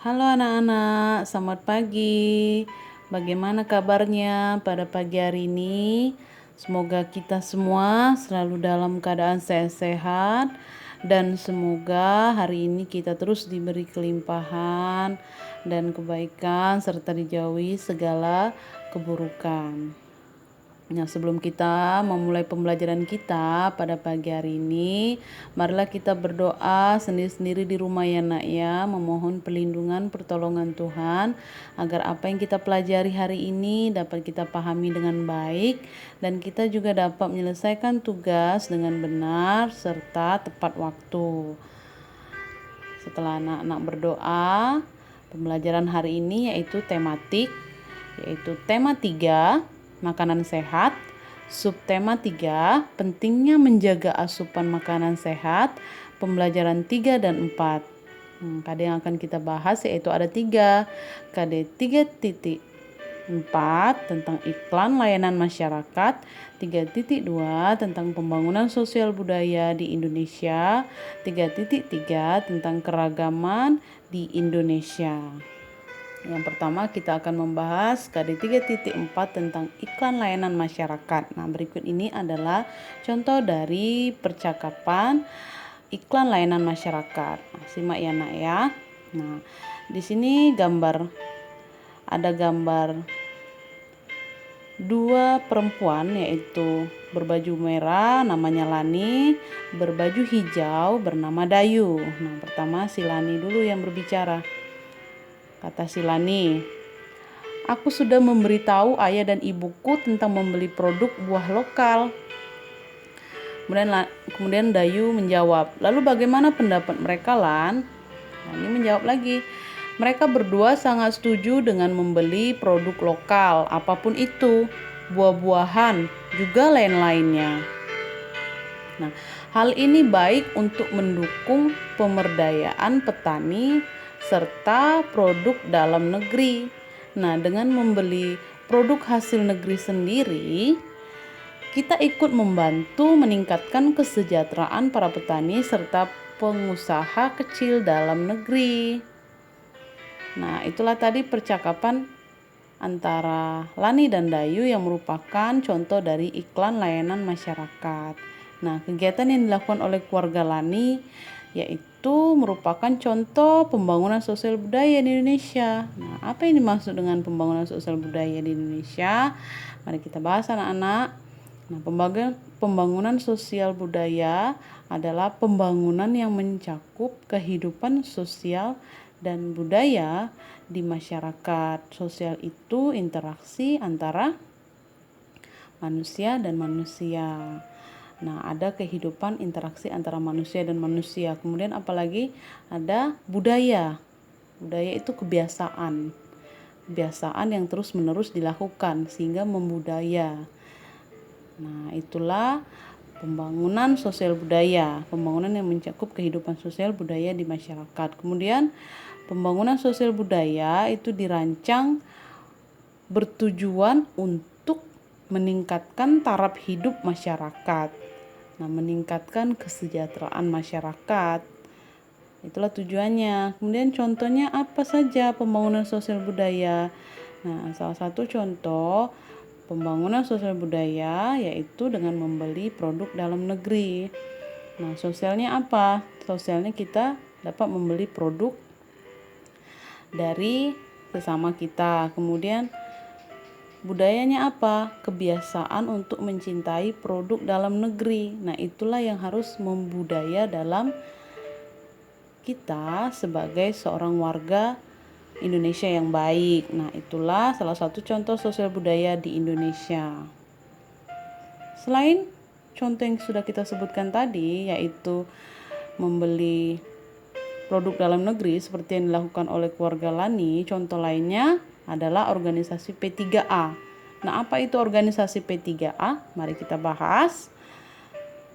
Halo anak-anak, selamat pagi. Bagaimana kabarnya pada pagi hari ini? Semoga kita semua selalu dalam keadaan sehat-sehat dan semoga hari ini kita terus diberi kelimpahan dan kebaikan serta dijauhi segala keburukan. Nah, sebelum kita memulai pembelajaran kita pada pagi hari ini, marilah kita berdoa sendiri-sendiri di rumah ya nak ya, memohon perlindungan pertolongan Tuhan, agar apa yang kita pelajari hari ini dapat kita pahami dengan baik, dan kita juga dapat menyelesaikan tugas dengan benar serta tepat waktu. Setelah anak-anak berdoa, pembelajaran hari ini yaitu tematik, yaitu tema 3, makanan sehat. Subtema 3, pentingnya menjaga asupan makanan sehat. Pembelajaran 3 dan 4. KD yang akan kita bahas yaitu ada 3. KD 3.4 tentang iklan layanan masyarakat, 3.2 tentang pembangunan sosial budaya di Indonesia, 3.3 tentang keragaman di Indonesia. Yang pertama kita akan membahas KD 3.4 tentang iklan layanan masyarakat. Nah, berikut ini adalah contoh dari percakapan iklan layanan masyarakat. Nah, simak ya nak ya. Nah, di sini ada gambar dua perempuan, yaitu berbaju merah namanya Lani, berbaju hijau bernama Dayu. Nah, pertama si Lani dulu yang berbicara. Kata si Lani, "Aku sudah memberitahu ayah dan ibuku tentang membeli produk buah lokal." Kemudian Dayu menjawab, "Lalu bagaimana pendapat mereka, Lan?" Lani menjawab lagi, "Mereka berdua sangat setuju dengan membeli produk lokal, apapun itu, buah-buahan, juga lain-lainnya. Nah, hal ini baik untuk mendukung pemberdayaan petani serta produk dalam negeri. Nah, dengan membeli produk hasil negeri sendiri, kita ikut membantu meningkatkan kesejahteraan para petani serta pengusaha kecil dalam negeri." Nah, itulah tadi percakapan antara Lani dan Dayu yang merupakan contoh dari iklan layanan masyarakat. Nah, kegiatan yang dilakukan oleh keluarga Lani yaitu merupakan contoh pembangunan sosial budaya di Indonesia. Nah, apa yang dimaksud dengan pembangunan sosial budaya di Indonesia? Mari kita bahas anak-anak. Nah, pembangunan sosial budaya adalah pembangunan yang mencakup kehidupan sosial dan budaya di masyarakat. Sosial itu interaksi antara manusia dan manusia. Nah, ada kehidupan interaksi antara manusia dan manusia. Kemudian apalagi ada budaya. Budaya itu kebiasaan. Kebiasaan yang terus-menerus dilakukan sehingga membudaya. Nah, itulah pembangunan sosial budaya, pembangunan yang mencakup kehidupan sosial budaya di masyarakat. Kemudian pembangunan sosial budaya itu dirancang bertujuan untuk meningkatkan taraf hidup masyarakat. Nah, meningkatkan kesejahteraan masyarakat. Itulah tujuannya. Kemudian contohnya apa saja pembangunan sosial budaya? Nah, salah satu contoh pembangunan sosial budaya yaitu dengan membeli produk dalam negeri. Nah, sosialnya apa? Sosialnya kita dapat membeli produk dari sesama kita. Kemudian budayanya apa? Kebiasaan untuk mencintai produk dalam negeri. Nah, itulah yang harus membudaya dalam kita sebagai seorang warga Indonesia yang baik. Nah, itulah salah satu contoh sosial budaya di Indonesia. Selain contoh yang sudah kita sebutkan tadi, yaitu membeli produk dalam negeri seperti yang dilakukan oleh keluarga Lani, contoh lainnya adalah organisasi P3A. Nah, apa itu organisasi P3A? Mari kita bahas.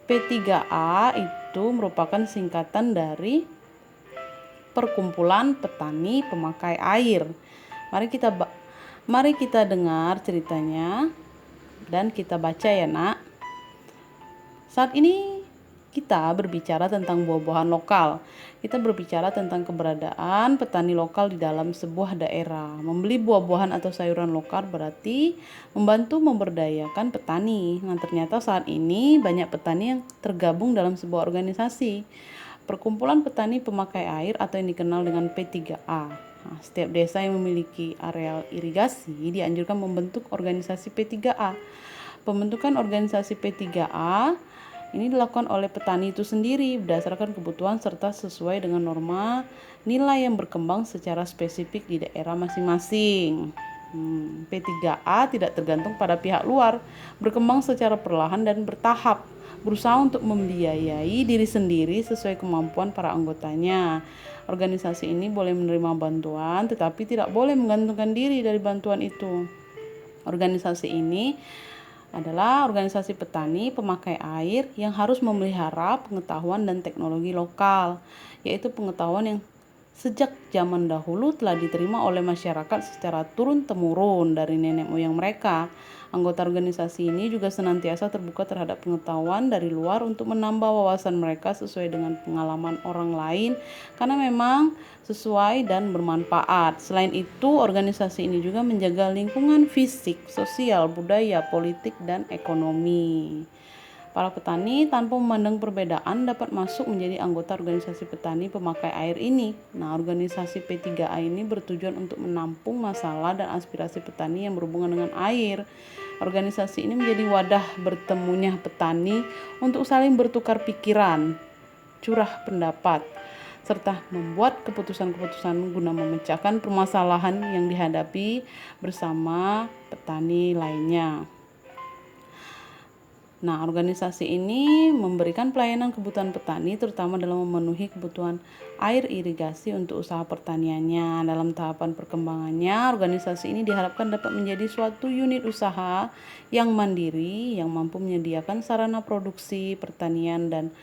P3A itu merupakan singkatan dari Perkumpulan Petani Pemakai Air. Mari kita dengar ceritanya dan kita baca ya nak. Saat ini kita berbicara tentang buah-buahan lokal. Kita berbicara tentang keberadaan petani lokal di dalam sebuah daerah. Membeli buah-buahan atau sayuran lokal berarti membantu memberdayakan petani. Nah, ternyata saat ini banyak petani yang tergabung dalam sebuah organisasi. Perkumpulan Petani Pemakai Air atau yang dikenal dengan P3A. Nah, setiap desa yang memiliki areal irigasi dianjurkan membentuk organisasi P3A. Pembentukan organisasi P3A ini dilakukan oleh petani itu sendiri berdasarkan kebutuhan serta sesuai dengan norma nilai yang berkembang secara spesifik di daerah masing-masing. P3A tidak tergantung pada pihak luar, berkembang secara perlahan dan bertahap, berusaha untuk membiayai diri sendiri sesuai kemampuan para anggotanya. Organisasi ini boleh menerima bantuan, tetapi tidak boleh menggantungkan diri dari bantuan itu. Organisasi ini adalah organisasi petani pemakai air yang harus memelihara pengetahuan dan teknologi lokal, yaitu pengetahuan yang sejak zaman dahulu telah diterima oleh masyarakat secara turun-temurun dari nenek moyang mereka. Anggota organisasi ini juga senantiasa terbuka terhadap pengetahuan dari luar untuk menambah wawasan mereka sesuai dengan pengalaman orang lain, karena memang sesuai dan bermanfaat. Selain itu, organisasi ini juga menjaga lingkungan fisik, sosial, budaya, politik, dan ekonomi. Para petani tanpa memandang perbedaan dapat masuk menjadi anggota organisasi petani pemakai air ini. Nah, organisasi P3A ini bertujuan untuk menampung masalah dan aspirasi petani yang berhubungan dengan air. Organisasi ini menjadi wadah bertemunya petani untuk saling bertukar pikiran, curah pendapat, serta membuat keputusan-keputusan guna memecahkan permasalahan yang dihadapi bersama petani lainnya. Nah, organisasi ini memberikan pelayanan kebutuhan petani terutama dalam memenuhi kebutuhan air irigasi untuk usaha pertaniannya. Dalam tahapan perkembangannya, organisasi ini diharapkan dapat menjadi suatu unit usaha yang mandiri, yang mampu menyediakan sarana produksi, pertanian, dan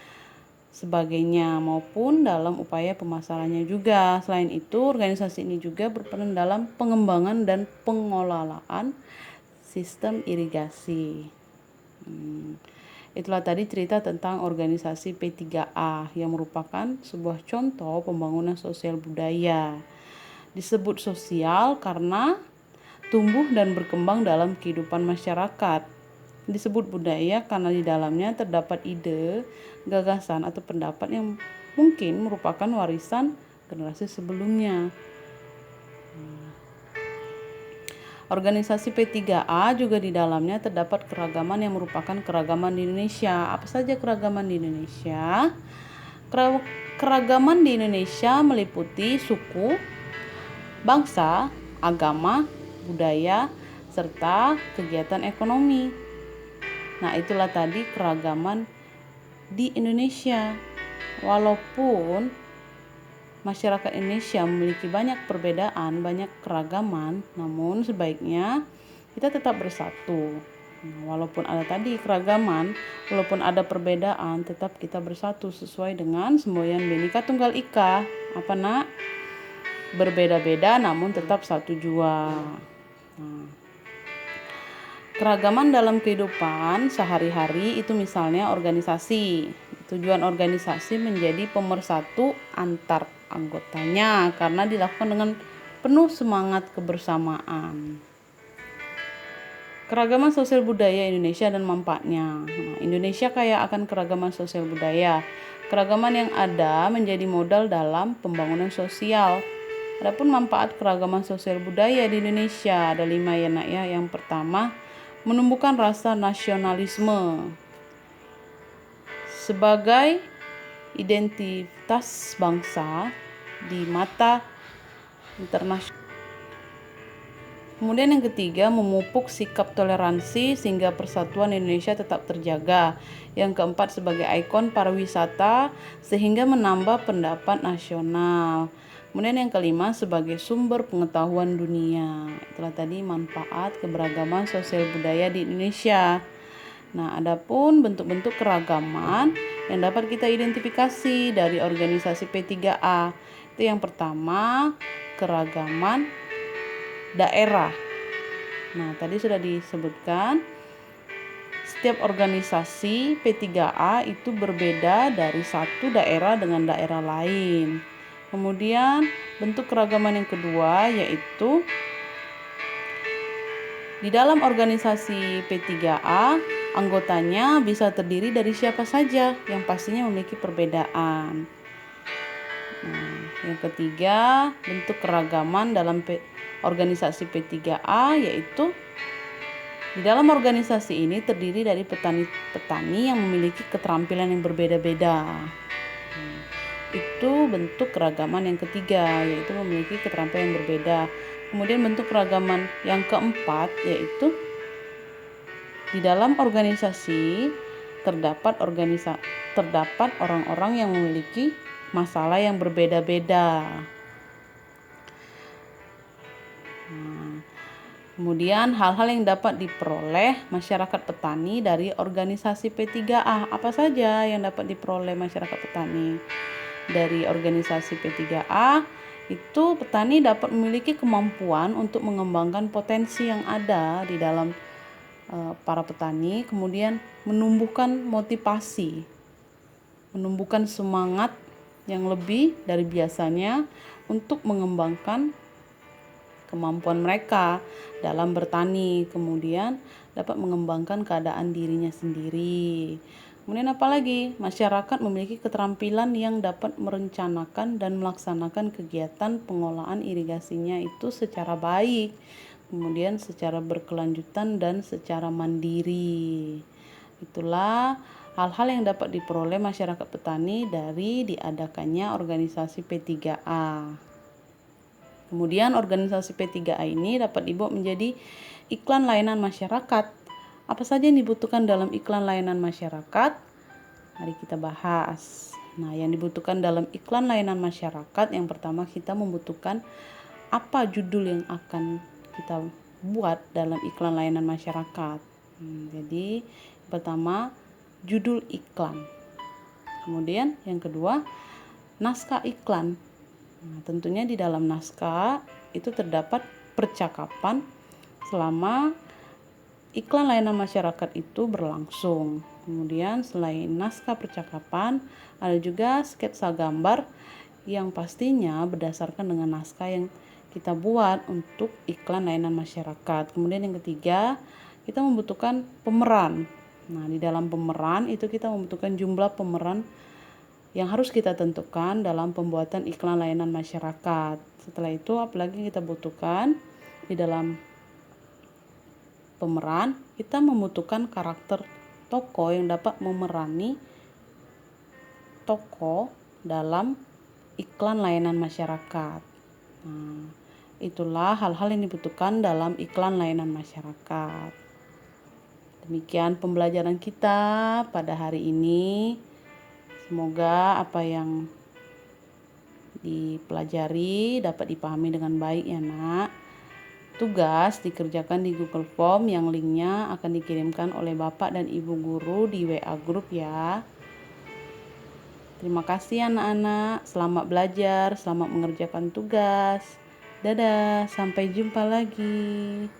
sebagainya, maupun dalam upaya pemasarannya juga. Selain itu, organisasi ini juga berperan dalam pengembangan dan pengelolaan sistem irigasi. Itulah tadi cerita tentang organisasi P3A yang merupakan sebuah contoh pembangunan sosial budaya. Disebut sosial karena tumbuh dan berkembang dalam kehidupan masyarakat. Disebut budaya karena di dalamnya terdapat ide, gagasan, atau pendapat yang mungkin merupakan warisan generasi sebelumnya. Organisasi P3A juga di dalamnya terdapat keragaman yang merupakan keragaman di Indonesia. Apa saja keragaman di Indonesia? Keragaman di Indonesia meliputi suku, bangsa, agama, budaya, serta kegiatan ekonomi. Nah, itulah tadi keragaman di Indonesia. Walaupun masyarakat Indonesia memiliki banyak perbedaan, banyak keragaman, namun sebaiknya kita tetap bersatu. Walaupun ada tadi keragaman, walaupun ada perbedaan, tetap kita bersatu sesuai dengan semboyan Bhinneka Tunggal Ika. Apa nak? Berbeda-beda namun tetap satu jua. Keragaman dalam kehidupan sehari-hari itu misalnya organisasi. Tujuan organisasi menjadi pemersatu antar anggotanya karena dilakukan dengan penuh semangat kebersamaan. Keragaman sosial budaya Indonesia dan manfaatnya. Indonesia kaya akan keragaman sosial budaya. Keragaman yang ada menjadi modal dalam pembangunan sosial. Adapun manfaat keragaman sosial budaya di Indonesia ada 5 ya nak ya. Yang pertama, menumbuhkan rasa nasionalisme sebagai identitas bangsa di mata internasional. Kemudian yang ketiga, memupuk sikap toleransi sehingga persatuan Indonesia tetap terjaga. Yang keempat, sebagai ikon pariwisata sehingga menambah pendapat nasional. Kemudian yang kelima, sebagai sumber pengetahuan dunia. Itulah tadi manfaat keberagaman sosial budaya di Indonesia. Nah, adapun bentuk-bentuk keragaman yang dapat kita identifikasi dari organisasi P3A. Itu yang pertama, keragaman daerah. Nah, tadi sudah disebutkan setiap organisasi P3A itu berbeda dari satu daerah dengan daerah lain. Kemudian bentuk keragaman yang kedua yaitu di dalam organisasi P3A, anggotanya bisa terdiri dari siapa saja yang pastinya memiliki perbedaan. Nah, yang ketiga, bentuk keragaman dalam organisasi P3A yaitu di dalam organisasi ini terdiri dari petani-petani yang memiliki keterampilan yang berbeda-beda. Itu bentuk keragaman yang ketiga, yaitu memiliki keterampilan yang berbeda. Kemudian bentuk keragaman yang keempat yaitu di dalam organisasi terdapat orang-orang yang memiliki masalah yang berbeda-beda. Kemudian hal-hal yang dapat diperoleh masyarakat petani dari organisasi P3A. Apa saja yang dapat diperoleh masyarakat petani dari organisasi P3A? Itu petani dapat memiliki kemampuan untuk mengembangkan potensi yang ada di dalam para petani, kemudian menumbuhkan motivasi, menumbuhkan semangat yang lebih dari biasanya untuk mengembangkan kemampuan mereka dalam bertani, kemudian dapat mengembangkan keadaan dirinya sendiri. Kemudian apalagi? Masyarakat memiliki keterampilan yang dapat merencanakan dan melaksanakan kegiatan pengolahan irigasinya itu secara baik, kemudian secara berkelanjutan dan secara mandiri. Itulah hal-hal yang dapat diperoleh masyarakat petani dari diadakannya organisasi P3A. Kemudian organisasi P3A ini dapat dibuat menjadi iklan layanan masyarakat. Apa saja yang dibutuhkan dalam iklan layanan masyarakat? Mari kita bahas. Nah, yang dibutuhkan dalam iklan layanan masyarakat, yang pertama kita membutuhkan apa judul yang akan kita buat dalam iklan layanan masyarakat. Jadi, pertama judul iklan. Kemudian yang kedua, naskah iklan. Nah, tentunya di dalam naskah itu terdapat percakapan selama iklan layanan masyarakat itu berlangsung. Kemudian selain naskah percakapan, ada juga sketsa gambar yang pastinya berdasarkan dengan naskah yang kita buat untuk iklan layanan masyarakat. Kemudian yang ketiga, kita membutuhkan pemeran. Nah, di dalam pemeran itu kita membutuhkan jumlah pemeran yang harus kita tentukan dalam pembuatan iklan layanan masyarakat. Setelah itu, apalagi yang kita butuhkan di dalam pemeran, kita membutuhkan karakter tokoh yang dapat memerani tokoh dalam iklan layanan masyarakat. Nah, itulah hal-hal yang dibutuhkan dalam iklan layanan masyarakat. Demikian pembelajaran kita pada hari ini. Semoga apa yang dipelajari dapat dipahami dengan baik ya nak. Tugas dikerjakan di Google Form yang linknya akan dikirimkan oleh Bapak dan Ibu Guru di WA Group ya. Terima kasih anak-anak, selamat belajar, selamat mengerjakan tugas. Dadah, sampai jumpa lagi.